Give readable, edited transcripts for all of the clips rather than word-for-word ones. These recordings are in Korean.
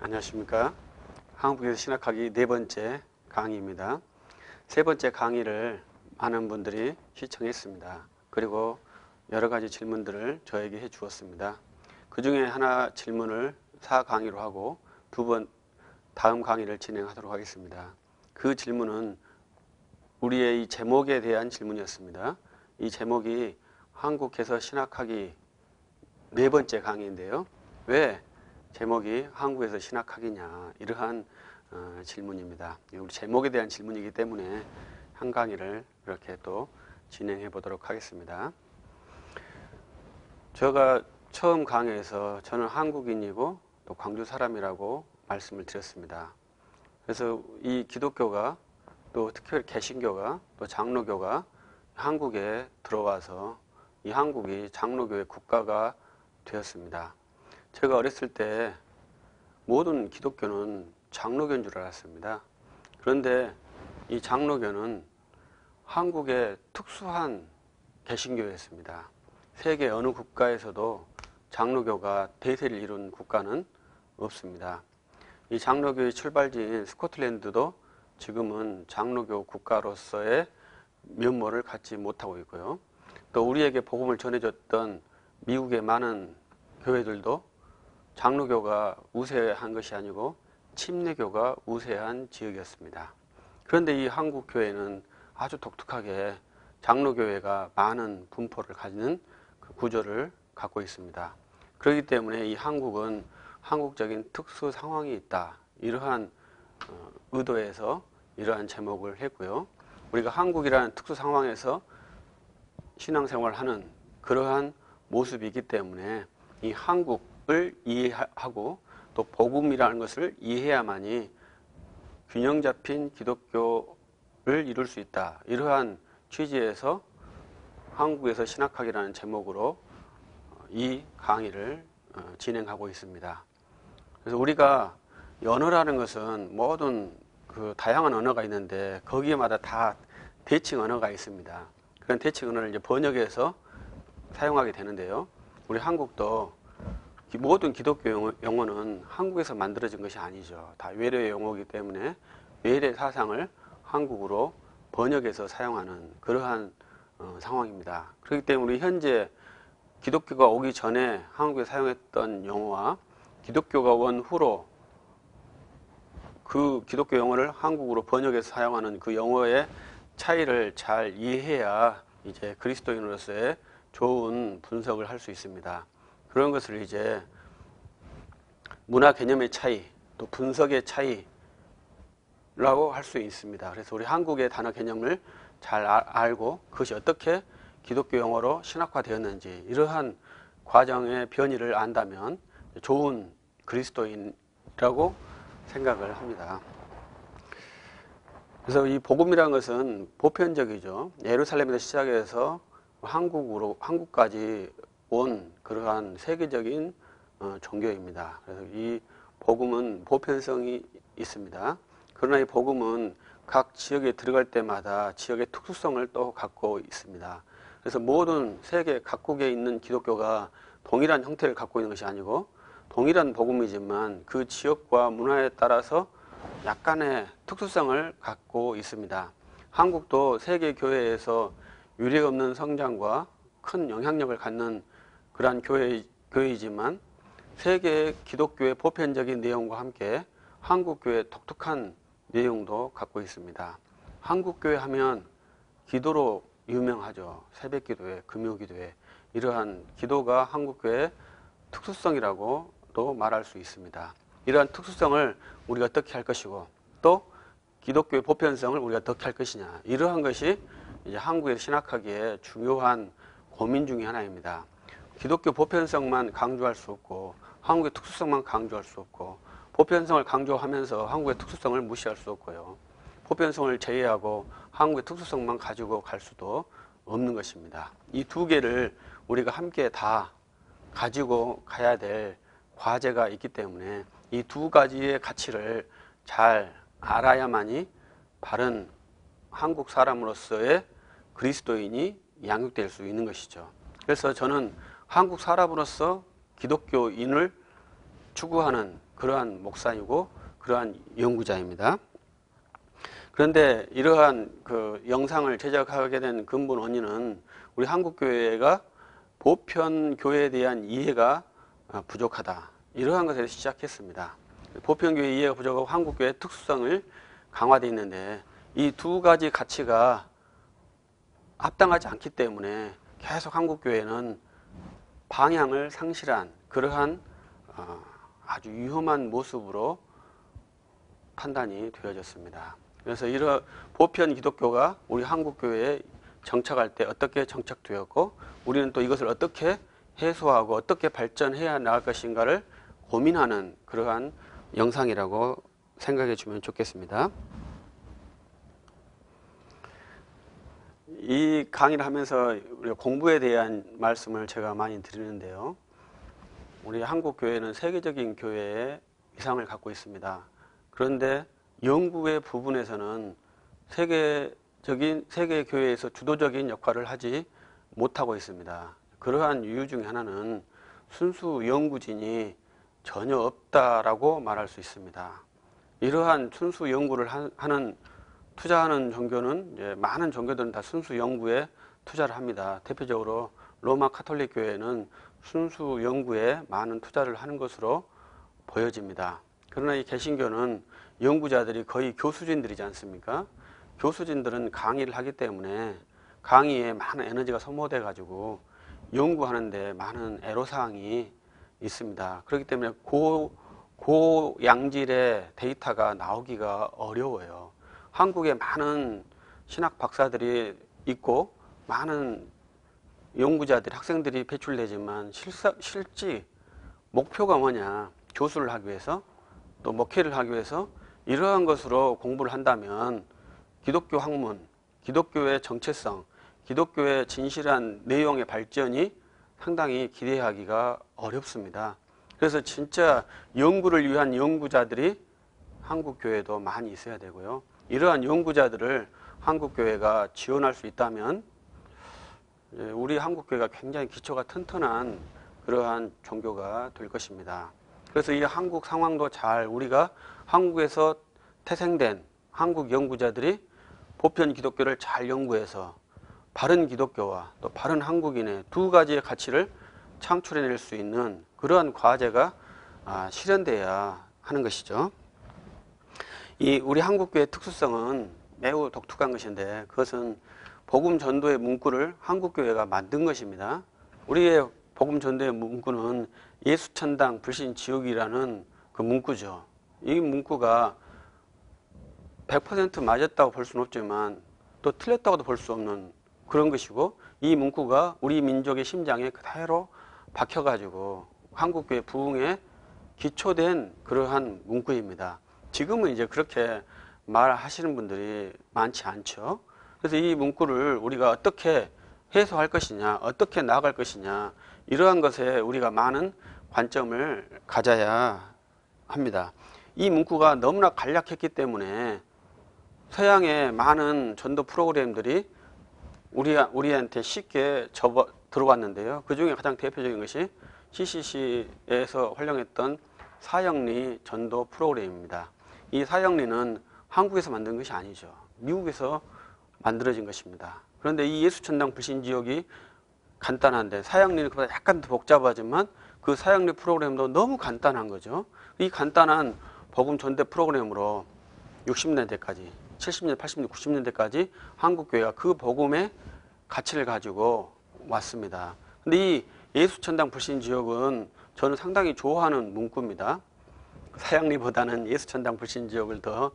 안녕하십니까. 한국에서 신학하기 네 번째 강의입니다. 세 번째 강의를 많은 분들이 시청했습니다. 그리고 여러 가지 질문들을 저에게 해 주었습니다. 그 중에 하나 질문을 4강의로 하고 두 번 다음 강의를 진행하도록 하겠습니다. 그 질문은 우리의 이 제목에 대한 질문이었습니다. 이 제목이 한국에서 신학하기 네 번째 강의인데요. 왜 제목이 한국에서 신학하기냐, 이러한 질문입니다. 우리 제목에 대한 질문이기 때문에 한 강의를 이렇게 또 진행해 보도록 하겠습니다. 제가 처음 강의에서 저는 한국인이고 또 광주 사람이라고 말씀을 드렸습니다. 그래서 이 기독교가 또 특히 개신교가 또 장로교가 한국에 들어와서 이 한국이 장로교의 국가가 되었습니다. 제가 어렸을 때 모든 기독교는 장로교인 줄 알았습니다. 그런데 이 장로교는 한국의 특수한 개신교였습니다. 세계 어느 국가에서도 장로교가 대세를 이룬 국가는 없습니다. 이 장로교의 출발지인 스코틀랜드도 지금은 장로교 국가로서의 면모를 갖지 못하고 있고요. 또 우리에게 복음을 전해줬던 미국의 많은 교회들도 장로교가 우세한 것이 아니고 침례교가 우세한 지역이었습니다. 그런데 이 한국 교회는 아주 독특하게 장로교회가 많은 분포를 가지는 그 구조를 갖고 있습니다. 그렇기 때문에 이 한국은 한국적인 특수 상황이 있다, 이러한 의도에서 이러한 제목을 했고요. 우리가 한국이라는 특수 상황에서 신앙생활을 하는 그러한 모습이기 때문에 이 한국을 이해하고 또 복음이라는 것을 이해해야만이 균형 잡힌 기독교를 이룰 수 있다, 이러한 취지에서 한국에서 신학하기라는 제목으로 이 강의를 진행하고 있습니다. 그래서 우리가 언어라는 것은 모든 그 다양한 언어가 있는데 거기에마다 다 대칭 언어가 있습니다. 그런 대칭 언어를 이제 번역해서 사용하게 되는데요. 우리 한국도 모든 기독교 용어는 한국에서 만들어진 것이 아니죠. 다 외래 용어이기 때문에 외래 사상을 한국으로 번역해서 사용하는 그러한 상황입니다. 그렇기 때문에 현재 기독교가 오기 전에 한국에 사용했던 용어와 기독교가 온 후로 그 기독교 용어를 한국으로 번역해서 사용하는 그 용어의 차이를 잘 이해해야 이제 그리스도인으로서의 좋은 분석을 할 수 있습니다. 그런 것을 이제 문화 개념의 차이, 또 분석의 차이라고 할 수 있습니다. 그래서 우리 한국의 단어 개념을 잘 알고 그것이 어떻게 기독교 용어로 신학화되었는지 이러한 과정의 변이를 안다면 좋은 그리스도인이라고 생각을 합니다. 그래서 이 복음이라는 것은 보편적이죠. 예루살렘에서 시작해서 한국까지 온 그러한 세계적인 종교입니다. 그래서 이 복음은 보편성이 있습니다. 그러나 이 복음은 각 지역에 들어갈 때마다 지역의 특수성을 또 갖고 있습니다. 그래서 모든 세계 각국에 있는 기독교가 동일한 형태를 갖고 있는 것이 아니고 동일한 복음이지만 그 지역과 문화에 따라서 약간의 특수성을 갖고 있습니다. 한국도 세계 교회에서 유례 없는 성장과 큰 영향력을 갖는 그러한 교회이지만 세계 기독교의 보편적인 내용과 함께 한국 교회의 독특한 내용도 갖고 있습니다. 한국 교회 하면 기도로 유명하죠. 새벽 기도회, 금요 기도회, 이러한 기도가 한국 교회의 특수성이라고도 말할 수 있습니다. 이러한 특수성을 우리가 어떻게 할 것이고 또 기독교의 보편성을 우리가 어떻게 할 것이냐, 이러한 것이 이제 한국에서 신학하기에 중요한 고민 중에 하나입니다. 기독교 보편성만 강조할 수 없고 한국의 특수성만 강조할 수 없고 보편성을 강조하면서 한국의 특수성을 무시할 수 없고요. 보편성을 제외하고 한국의 특수성만 가지고 갈 수도 없는 것입니다. 이 두 개를 우리가 함께 다 가지고 가야 될 과제가 있기 때문에 이 두 가지의 가치를 잘 알아야만이 바른 한국 사람으로서의 그리스도인이 양육될 수 있는 것이죠. 그래서 저는 한국 사람으로서 기독교인을 추구하는 그러한 목사이고 그러한 연구자입니다. 그런데 이러한 그 영상을 제작하게 된 근본 원인은 우리 한국교회가 보편교회에 대한 이해가 부족하다. 이러한 것에서 시작했습니다. 보편교회 이해가 부족하고 한국교회의 특수성을 강화되어 있는데 이 두 가지 가치가 합당하지 않기 때문에 계속 한국교회는 방향을 상실한 그러한 아주 위험한 모습으로 판단이 되어졌습니다. 그래서 이런 보편 기독교가 우리 한국교회에 정착할 때 어떻게 정착되었고 우리는 또 이것을 어떻게 해소하고 어떻게 발전해야 나갈 것인가를 고민하는 그러한 영상이라고 생각해 주면 좋겠습니다. 이 강의를 하면서 우리가 공부에 대한 말씀을 제가 많이 드리는데요. 우리 한국교회는 세계적인 교회의 위상을 갖고 있습니다. 그런데 연구의 부분에서는 세계 교회에서 주도적인 역할을 하지 못하고 있습니다. 그러한 이유 중에 하나는 순수 연구진이 전혀 없다라고 말할 수 있습니다. 이러한 순수 연구를 하는 투자하는 종교는 이제 많은 종교들은 다 순수 연구에 투자를 합니다. 대표적으로 로마 카톨릭 교회는 순수 연구에 많은 투자를 하는 것으로 보여집니다. 그러나 이 개신교는 연구자들이 거의 교수진들이지 않습니까? 교수진들은 강의를 하기 때문에 강의에 많은 에너지가 소모돼 가지고 연구하는데 많은 애로사항이 있습니다. 그렇기 때문에 고양질의 데이터가 나오기가 어려워요. 한국에 많은 신학 박사들이 있고 많은 연구자들이 학생들이 배출되지만 실제 목표가 뭐냐, 교수를 하기 위해서 또 목회를 하기 위해서 이러한 것으로 공부를 한다면 기독교 학문, 기독교의 정체성, 기독교의 진실한 내용의 발전이 상당히 기대하기가 어렵습니다. 그래서 진짜 연구를 위한 연구자들이 한국교회도 많이 있어야 되고요. 이러한 연구자들을 한국교회가 지원할 수 있다면 우리 한국교회가 굉장히 기초가 튼튼한 그러한 종교가 될 것입니다. 그래서 이 한국 상황도 잘 우리가 한국에서 태생된 한국 연구자들이 보편 기독교를 잘 연구해서 바른 기독교와 또 바른 한국인의 두 가지의 가치를 창출해낼 수 있는 그러한 과제가 실현돼야 하는 것이죠. 이 우리 한국교회의 특수성은 매우 독특한 것인데 그것은 복음 전도의 문구를 한국교회가 만든 것입니다. 우리의 복음 전도의 문구는 예수 천당 불신 지옥이라는 그 문구죠. 이 문구가 100% 맞았다고 볼 수는 없지만 또 틀렸다고도 볼 수 없는 그런 것이고 이 문구가 우리 민족의 심장에 그대로 박혀가지고 한국교회 부흥에 기초된 그러한 문구입니다. 지금은 이제 그렇게 말하시는 분들이 많지 않죠. 그래서 이 문구를 우리가 어떻게 해소할 것이냐, 어떻게 나아갈 것이냐 이러한 것에 우리가 많은 관점을 가져야 합니다. 이 문구가 너무나 간략했기 때문에 서양의 많은 전도 프로그램들이 우리한테 쉽게 들어왔는데요. 그 중에 가장 대표적인 것이 CCC에서 활용했던 사형리 전도 프로그램입니다. 이 사형리는 한국에서 만든 것이 아니죠. 미국에서 만들어진 것입니다. 그런데 이 예수천당 불신지옥이 간단한데 사형리는 그보다 약간 더 복잡하지만 그 사형리 프로그램도 너무 간단한 거죠. 이 간단한 복음 전대 프로그램으로 60년대까지 70년대, 80년대, 90년대까지 한국교회가 그 복음의 가치를 가지고 왔습니다. 근데 이 예수천당 불신지옥은 저는 상당히 좋아하는 문구입니다. 사형리보다는 예수천당 불신지옥을 더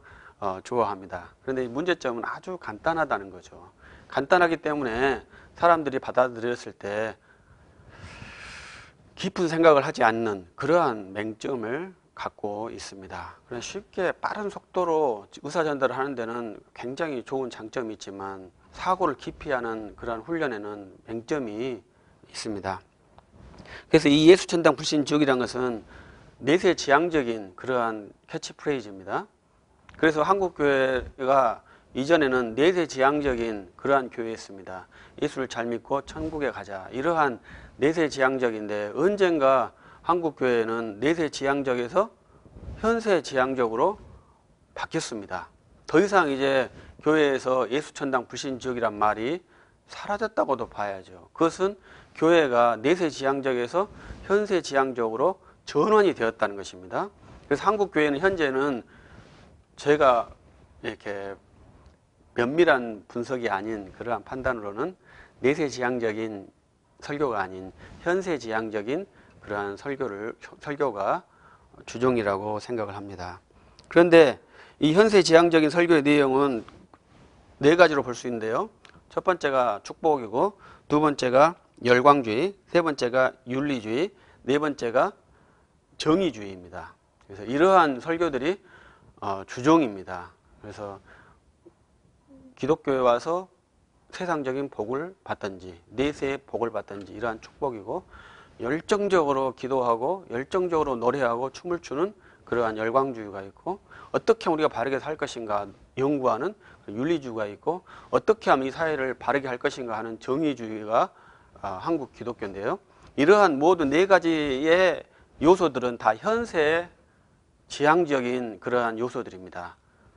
좋아합니다. 그런데 이 문제점은 아주 간단하다는 거죠. 간단하기 때문에 사람들이 받아들였을 때 깊은 생각을 하지 않는 그러한 맹점을 갖고 있습니다. 그래서 쉽게 빠른 속도로 의사전달을 하는 데는 굉장히 좋은 장점이 있지만 사고를 깊이 하는 그러한 훈련에는 맹점이 있습니다. 그래서 이 예수천당 불신지옥이라는 것은 내세지향적인 그러한 캐치프레이즈입니다. 그래서 한국교회가 이전에는 내세지향적인 그러한 교회였습니다. 예수를 잘 믿고 천국에 가자. 이러한 내세지향적인데 언젠가 한국교회는 내세지향적에서 현세지향적으로 바뀌었습니다. 더 이상 이제 교회에서 예수천당 불신지역이란 말이 사라졌다고도 봐야죠. 그것은 교회가 내세지향적에서 현세지향적으로 전환이 되었다는 것입니다. 그래서 한국교회는 현재는 제가 이렇게 면밀한 분석이 아닌 그러한 판단으로는 내세지향적인 설교가 아닌 현세지향적인 그러한 설교가 주종이라고 생각을 합니다. 그런데 이 현세지향적인 설교의 내용은 네 가지로 볼 수 있는데요. 첫 번째가 축복이고, 두 번째가 열광주의, 세 번째가 윤리주의, 네 번째가 정의주의입니다. 그래서 이러한 설교들이 주종입니다. 그래서 기독교에 와서 세상적인 복을 받든지 내세의 복을 받든지 이러한 축복이고, 열정적으로 기도하고 열정적으로 노래하고 춤을 추는 그러한 열광주의가 있고, 어떻게 하면 우리가 바르게 살 것인가 연구하는 윤리주의가 있고, 어떻게 하면 이 사회를 바르게 할 것인가 하는 정의주의가 한국 기독교인데요. 이러한 모든 네 가지의 요소들은 다 현세의 지향적인 그러한 요소들입니다.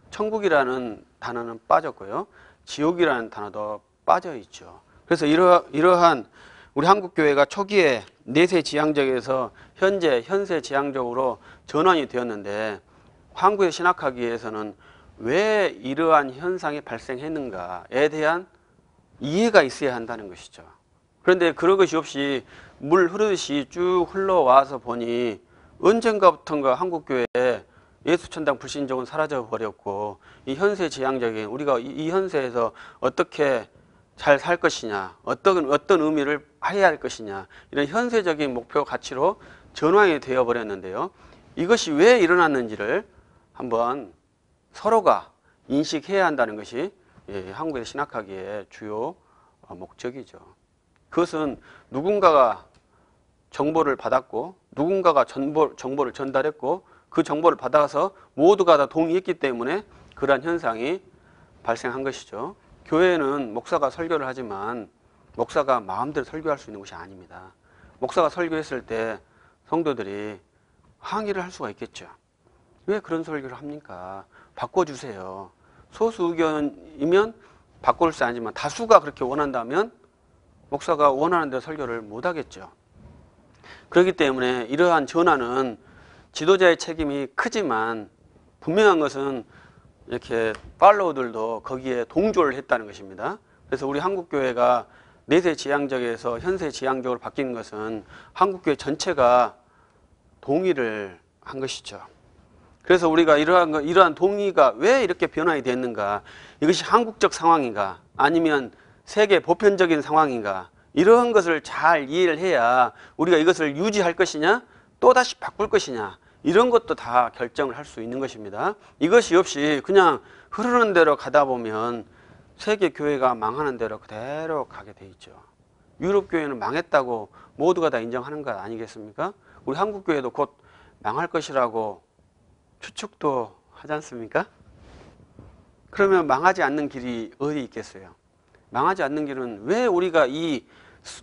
천국이라는 단어는 빠졌고요. 지옥이라는 단어도 빠져 있죠. 그래서 이러한 우리 한국교회가 초기에 내세지향적에서 현세지향적으로 전환이 되었는데, 한국에 신학하기 위해서는 왜 이러한 현상이 발생했는가에 대한 이해가 있어야 한다는 것이죠. 그런데 그런 것이 없이 물 흐르듯이 쭉 흘러와서 보니 언젠가부턴가 한국교회에 예수천당 불신종은 사라져 버렸고, 이 현세지향적인 우리가 이 현세에서 어떻게 잘 살 것이냐, 어떤 의미를 해야 할 것이냐, 이런 현세적인 목표 가치로 전환이 되어 버렸는데요. 이것이 왜 일어났는지를 한번 서로가 인식해야 한다는 것이 한국의 신학하기의 주요 목적이죠. 그것은 누군가가 정보를 받았고, 누군가가 정보를 전달했고, 그 정보를 받아서 모두가 다 동의했기 때문에 그러한 현상이 발생한 것이죠. 교회는 목사가 설교를 하지만 목사가 마음대로 설교할 수 있는 것이 아닙니다. 목사가 설교했을 때 성도들이 항의를 할 수가 있겠죠. 왜 그런 설교를 합니까? 바꿔주세요. 소수 의견이면 바꿀 수 아니지만 다수가 그렇게 원한다면 목사가 원하는 대로 설교를 못 하겠죠. 그렇기 때문에 이러한 전환은 지도자의 책임이 크지만, 분명한 것은 이렇게 팔로우들도 거기에 동조를 했다는 것입니다. 그래서 우리 한국교회가 내세지향적에서 현세지향적으로 바뀌는 것은 한국교회 전체가 동의를 한 것이죠. 그래서 우리가 이러한 동의가 왜 이렇게 변화가 됐는가, 이것이 한국적 상황인가 아니면 세계 보편적인 상황인가, 이러한 것을 잘 이해를 해야 우리가 이것을 유지할 것이냐 또다시 바꿀 것이냐, 이런 것도 다 결정을 할 수 있는 것입니다. 이것이 없이 그냥 흐르는 대로 가다 보면 세계 교회가 망하는 대로 그대로 가게 돼 있죠. 유럽 교회는 망했다고 모두가 다 인정하는 것 아니겠습니까? 우리 한국 교회도 곧 망할 것이라고 추측도 하지 않습니까? 그러면 망하지 않는 길이 어디 있겠어요? 망하지 않는 길은 왜 우리가 이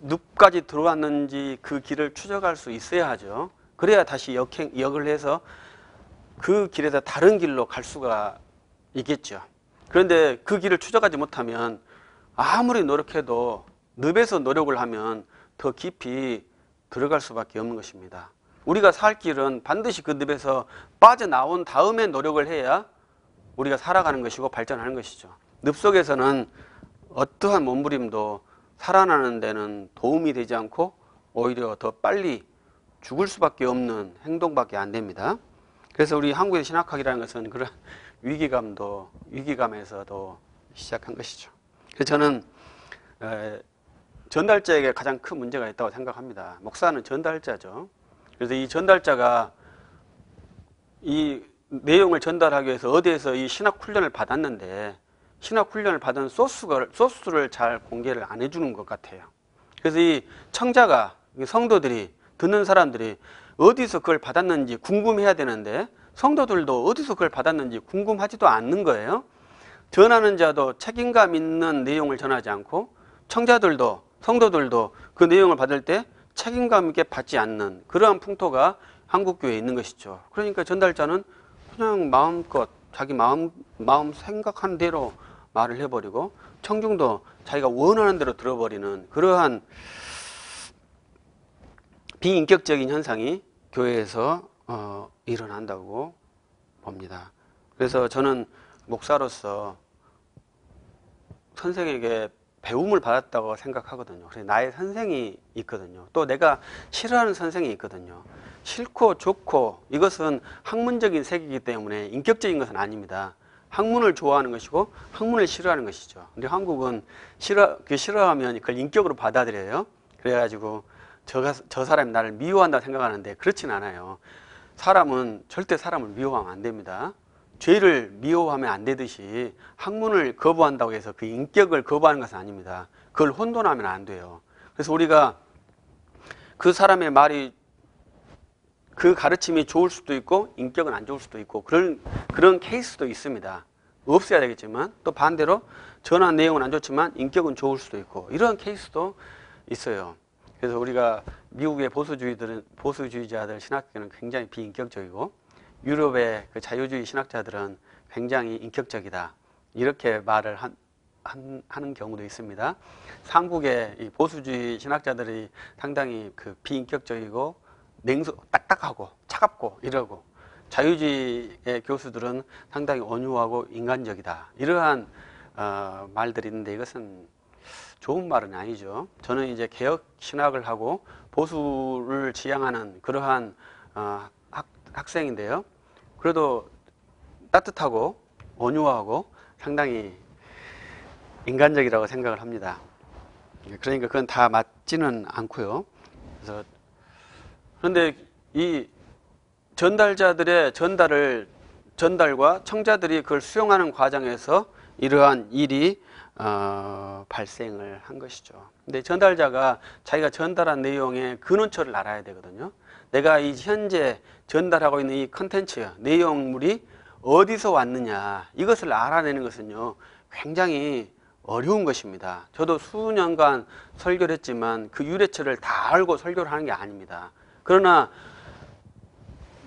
늪까지 들어왔는지 그 길을 추적할 수 있어야 하죠. 그래야 다시 역을 해서 그 길에서 다른 길로 갈 수가 있겠죠. 그런데 그 길을 추적하지 못하면 아무리 노력해도 늪에서 노력을 하면 더 깊이 들어갈 수밖에 없는 것입니다. 우리가 살 길은 반드시 그 늪에서 빠져나온 다음에 노력을 해야 우리가 살아가는 것이고 발전하는 것이죠. 늪 속에서는 어떠한 몸부림도 살아나는 데는 도움이 되지 않고 오히려 더 빨리 죽을 수밖에 없는 행동밖에 안 됩니다. 그래서 우리 한국의 신학학이라는 것은 그런 위기감에서도 시작한 것이죠. 그래서 저는 전달자에게 가장 큰 문제가 있다고 생각합니다. 목사는 전달자죠. 그래서 이 전달자가 이 내용을 전달하기 위해서 어디에서 이 신학 훈련을 받았는데, 신학 훈련을 받은 소스를 잘 공개를 안 해주는 것 같아요. 그래서 이 청자가, 성도들이, 듣는 사람들이 어디서 그걸 받았는지 궁금해야 되는데 성도들도 어디서 그걸 받았는지 궁금하지도 않는 거예요. 전하는 자도 책임감 있는 내용을 전하지 않고, 청자들도, 성도들도 그 내용을 받을 때 책임감 있게 받지 않는 그러한 풍토가 한국교회에 있는 것이죠. 그러니까 전달자는 그냥 마음껏 자기 마음 생각한 대로 말을 해버리고 청중도 자기가 원하는 대로 들어버리는 그러한 비인격적인 현상이 교회에서 일어난다고 봅니다. 그래서 저는 목사로서 선생에게 배움을 받았다고 생각하거든요. 그래서 나의 선생이 있거든요. 또 내가 싫어하는 선생이 있거든요. 싫고 좋고 이것은 학문적인 세계이기 때문에 인격적인 것은 아닙니다. 학문을 좋아하는 것이고 학문을 싫어하는 것이죠. 근데 한국은 싫어하면 그걸 인격으로 받아들여요. 그래가지고 저 사람이 나를 미워한다 생각하는데 그렇진 않아요. 사람은 절대 사람을 미워하면 안 됩니다. 죄를 미워하면 안 되듯이 학문을 거부한다고 해서 그 인격을 거부하는 것은 아닙니다. 그걸 혼돈하면 안 돼요. 그래서 우리가 그 사람의 말이 그 가르침이 좋을 수도 있고 인격은 안 좋을 수도 있고 그런 케이스도 있습니다. 없어야 되겠지만 또 반대로 전한 내용은 안 좋지만 인격은 좋을 수도 있고 이런 케이스도 있어요. 그래서 우리가 미국의 보수주의자들 신학교는 굉장히 비인격적이고 유럽의 그 자유주의 신학자들은 굉장히 인격적이다. 이렇게 말을 하는 경우도 있습니다. 한국의 이 보수주의 신학자들이 상당히 그 비인격적이고 딱딱하고 차갑고 이러고 자유주의의 교수들은 상당히 온유하고 인간적이다. 이러한 말들이 있는데 이것은 좋은 말은 아니죠. 저는 이제 개혁 신학을 하고 보수를 지향하는 그러한 학생인데요. 그래도 따뜻하고 온유하고 상당히 인간적이라고 생각을 합니다. 그러니까 그건 다 맞지는 않고요. 그런데 이 전달자들의 전달과 청자들이 그걸 수용하는 과정에서 이러한 일이 발생을 한 것이죠. 근데 전달자가 자기가 전달한 내용의 근원처를 알아야 되거든요. 내가 이 현재 전달하고 있는 이 컨텐츠, 내용물이 어디서 왔느냐 이것을 알아내는 것은요 굉장히 어려운 것입니다. 저도 수년간 설교를 했지만 그 유래처를 다 알고 설교를 하는 게 아닙니다. 그러나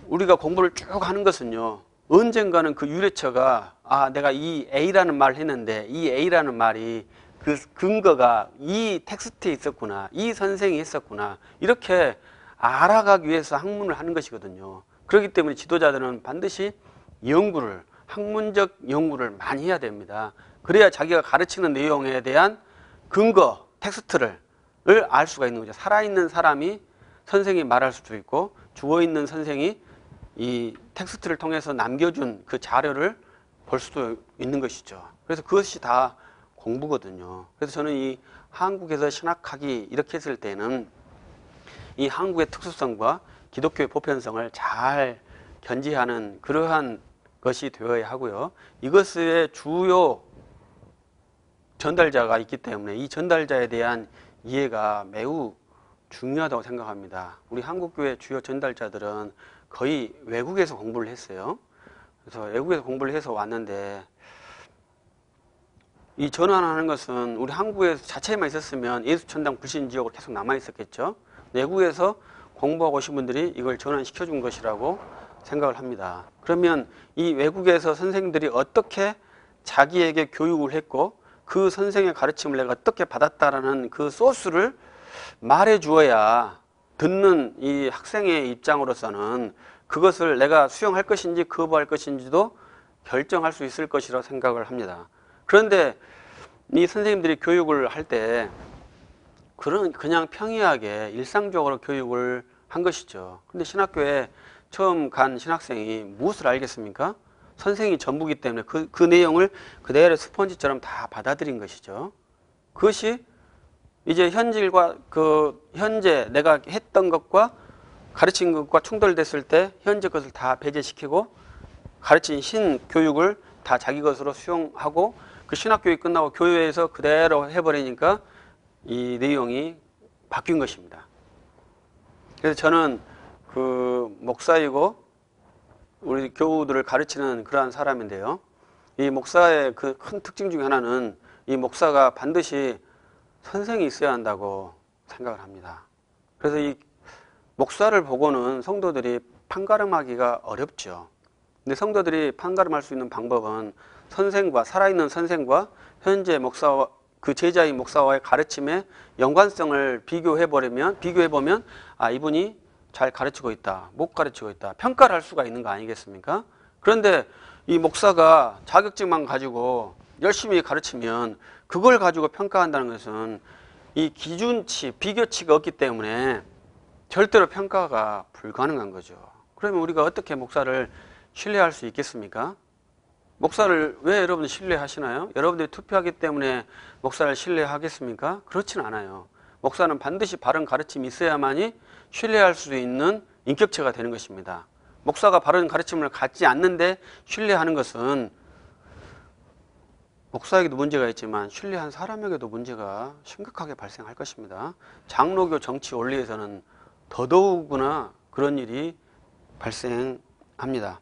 우리가 공부를 쭉 하는 것은요 언젠가는 그 유래처가 내가 이 A라는 말을 했는데 이 A라는 말이 그 근거가 이 텍스트에 있었구나, 이 선생이 했었구나 이렇게 알아가기 위해서 학문을 하는 것이거든요. 그렇기 때문에 지도자들은 반드시 학문적 연구를 많이 해야 됩니다. 그래야 자기가 가르치는 내용에 대한 근거, 텍스트를 알 수가 있는 거죠. 살아있는 사람이 선생이 말할 수도 있고 죽어있는 선생이 이 텍스트를 통해서 남겨준 그 자료를 볼 수도 있는 것이죠. 그래서 그것이 다 공부거든요. 그래서 저는 이 한국에서 신학하기 이렇게 했을 때는 이 한국의 특수성과 기독교의 보편성을 잘 견지하는 그러한 것이 되어야 하고요. 이것의 주요 전달자가 있기 때문에 이 전달자에 대한 이해가 매우 중요하다고 생각합니다. 우리 한국교회 주요 전달자들은 거의 외국에서 공부를 했어요. 그래서 외국에서 공부를 해서 왔는데 이 전환하는 것은 우리 한국에서 자체에만 있었으면 예수천당 불신지역으로 계속 남아있었겠죠. 외국에서 공부하고 오신 분들이 이걸 전환시켜 준 것이라고 생각을 합니다. 그러면 이 외국에서 선생님들이 어떻게 자기에게 교육을 했고 그 선생의 가르침을 내가 어떻게 받았다라는 그 소스를 말해 주어야 듣는 이 학생의 입장으로서는 그것을 내가 수용할 것인지 거부할 것인지도 결정할 수 있을 것이라고 생각을 합니다. 그런데 이 선생님들이 교육을 할 때 그냥 평이하게 일상적으로 교육을 한 것이죠. 근데 신학교에 처음 간 신학생이 무엇을 알겠습니까? 선생이 전부기 때문에 그 내용을 그대로 스펀지처럼 다 받아들인 것이죠. 그것이 이제 현실과 현재 내가 했던 것과 가르친 것과 충돌됐을 때 현재 것을 다 배제시키고 가르친 신교육을 다 자기 것으로 수용하고 그 신학교육이 끝나고 교회에서 그대로 해버리니까 이 내용이 바뀐 것입니다. 그래서 저는 그 목사이고 우리 교우들을 가르치는 그러한 사람인데요. 이 목사의 그 큰 특징 중에 하나는 이 목사가 반드시 선생이 있어야 한다고 생각을 합니다. 그래서 이 목사를 보고는 성도들이 판가름하기가 어렵죠. 근데 성도들이 판가름할 수 있는 방법은 선생과 살아있는 선생과 현재 목사와 그 제자인 목사와의 가르침의 연관성을 비교해 보면 아, 이분이 잘 가르치고 있다, 못 가르치고 있다, 평가를 할 수가 있는 거 아니겠습니까? 그런데 이 목사가 자격증만 가지고 열심히 가르치면 그걸 가지고 평가한다는 것은 이 기준치, 비교치가 없기 때문에 절대로 평가가 불가능한 거죠. 그러면 우리가 어떻게 목사를 신뢰할 수 있겠습니까? 목사를 왜 여러분 신뢰하시나요? 여러분들이 투표하기 때문에 목사를 신뢰하겠습니까? 그렇진 않아요. 목사는 반드시 바른 가르침이 있어야만이 신뢰할 수 있는 인격체가 되는 것입니다. 목사가 바른 가르침을 갖지 않는데 신뢰하는 것은 목사에게도 문제가 있지만 신뢰한 사람에게도 문제가 심각하게 발생할 것입니다. 장로교 정치 원리에서는 더더욱이나 그런 일이 발생합니다.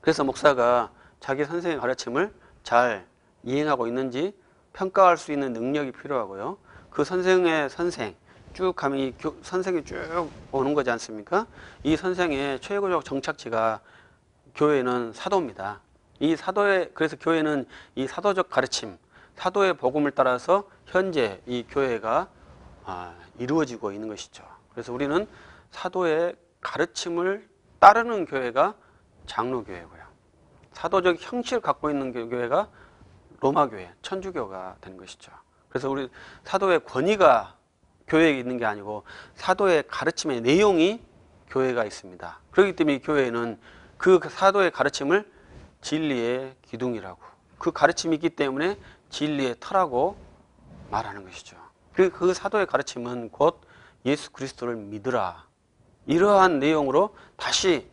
그래서 목사가 자기 선생의 가르침을 잘 이행하고 있는지 평가할 수 있는 능력이 필요하고요. 그 선생의 선생, 쭉 가면 이 선생이 쭉 오는 거지 않습니까? 이 선생의 최고적 정착지가 교회는 사도입니다. 그래서 교회는 이 사도적 가르침, 사도의 복음을 따라서 현재 이 교회가 이루어지고 있는 것이죠. 그래서 우리는 사도의 가르침을 따르는 교회가 장로교회고요. 사도적 형식을 갖고 있는 교회가 로마교회, 천주교가 되는 것이죠. 그래서 우리 사도의 권위가 교회에 있는 게 아니고 사도의 가르침의 내용이 교회가 있습니다. 그렇기 때문에 교회는 그 사도의 가르침을 진리의 기둥이라고, 그 가르침이 있기 때문에 진리의 터라고 말하는 것이죠. 그 사도의 가르침은 곧 예수 그리스도를 믿으라, 이러한 내용으로 다시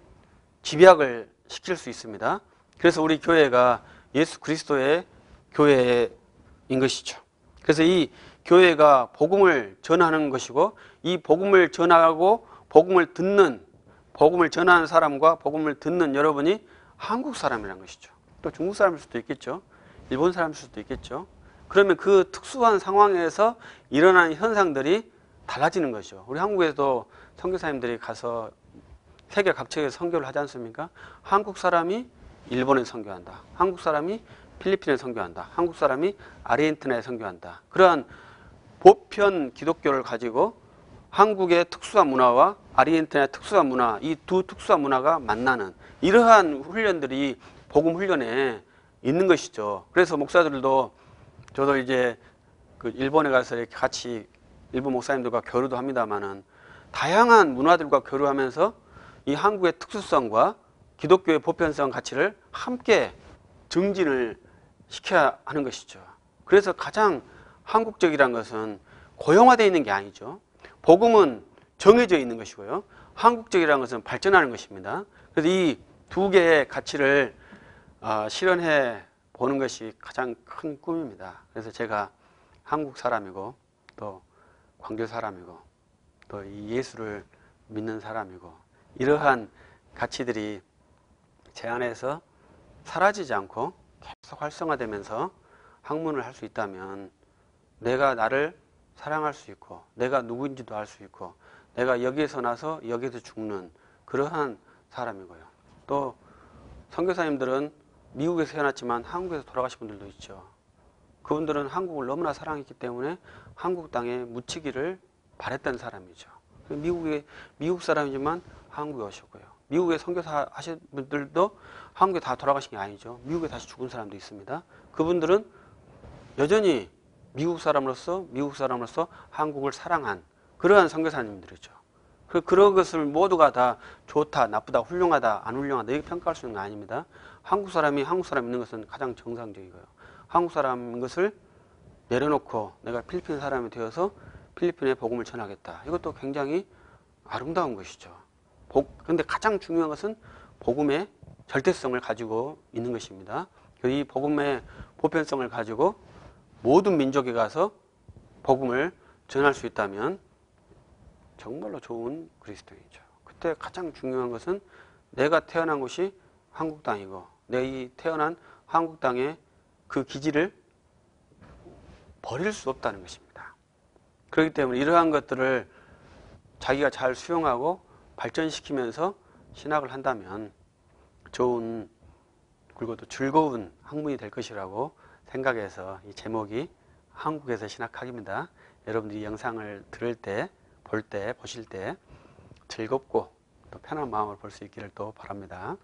집약을 시킬 수 있습니다. 그래서 우리 교회가 예수 그리스도의 교회인 것이죠. 그래서 이 교회가 복음을 전하는 것이고, 이 복음을 전하고 복음을 전하는 사람과 복음을 듣는 여러분이 한국 사람이라는 것이죠. 또 중국 사람일 수도 있겠죠. 일본 사람일 수도 있겠죠. 그러면 그 특수한 상황에서 일어나는 현상들이 달라지는 거죠. 우리 한국에도 선교사님들이 가서 세계 각처에 선교를 하지 않습니까? 한국 사람이 일본에 선교한다, 한국 사람이 필리핀에 선교한다, 한국 사람이 아르헨티나에 선교한다. 그러한 보편 기독교를 가지고 한국의 특수한 문화와 아르헨티나의 특수한 문화, 이 두 특수한 문화가 만나는 이러한 훈련들이 복음 훈련에 있는 것이죠. 그래서 목사들도, 저도 이제 그 일본에 가서 이렇게 같이 일본 목사님들과 교류도 합니다만은, 다양한 문화들과 교류하면서 이 한국의 특수성과 기독교의 보편성 가치를 함께 증진을 시켜야 하는 것이죠. 그래서 가장 한국적이라는 것은 고형화되어 있는 게 아니죠. 복음은 정해져 있는 것이고요. 한국적이라는 것은 발전하는 것입니다. 그래서 이 두 개의 가치를 실현해 보는 것이 가장 큰 꿈입니다. 그래서 제가 한국 사람이고 또 광교 사람이고 또 이 예수를 믿는 사람이고, 이러한 가치들이 제 안에서 사라지지 않고 계속 활성화되면서 학문을 할 수 있다면 내가 나를 사랑할 수 있고, 내가 누구인지도 알 수 있고, 내가 여기에서 나서 여기에서 죽는 그러한 사람이고요. 또 선교사님들은 미국에서 태어났지만 한국에서 돌아가신 분들도 있죠. 그분들은 한국을 너무나 사랑했기 때문에 한국 땅에 묻히기를 바랬던 사람이죠. 미국 사람이지만 한국에 오셨고요. 미국에 선교사 하신 분들도 한국에 다 돌아가신 게 아니죠. 미국에 다시 죽은 사람도 있습니다. 그분들은 여전히 미국 사람으로서 한국을 사랑한 그러한 선교사님들이죠. 그런 것을 모두가 다 좋다, 나쁘다, 훌륭하다, 안 훌륭하다 이렇게 평가할 수 있는 건 아닙니다. 한국 사람이 있는 것은 가장 정상적이고요. 한국 사람인 것을 내려놓고 내가 필리핀 사람이 되어서 필리핀에 복음을 전하겠다, 이것도 굉장히 아름다운 것이죠. 그런데 가장 중요한 것은 복음의 절대성을 가지고 있는 것입니다. 이 복음의 보편성을 가지고 모든 민족에 가서 복음을 전할 수 있다면 정말로 좋은 그리스도인이죠. 그때 가장 중요한 것은 내가 태어난 곳이 한국 땅이고, 내 이 태어난 한국 땅의 그 기질을 버릴 수 없다는 것입니다. 그렇기 때문에 이러한 것들을 자기가 잘 수용하고 발전시키면서 신학을 한다면 좋은 그리고 또 즐거운 학문이 될 것이라고 생각해서 이 제목이 한국에서 신학학입니다. 여러분들이 영상을 들을 때, 보실 때 즐겁고 또 편한 마음을 볼 수 있기를 또 바랍니다.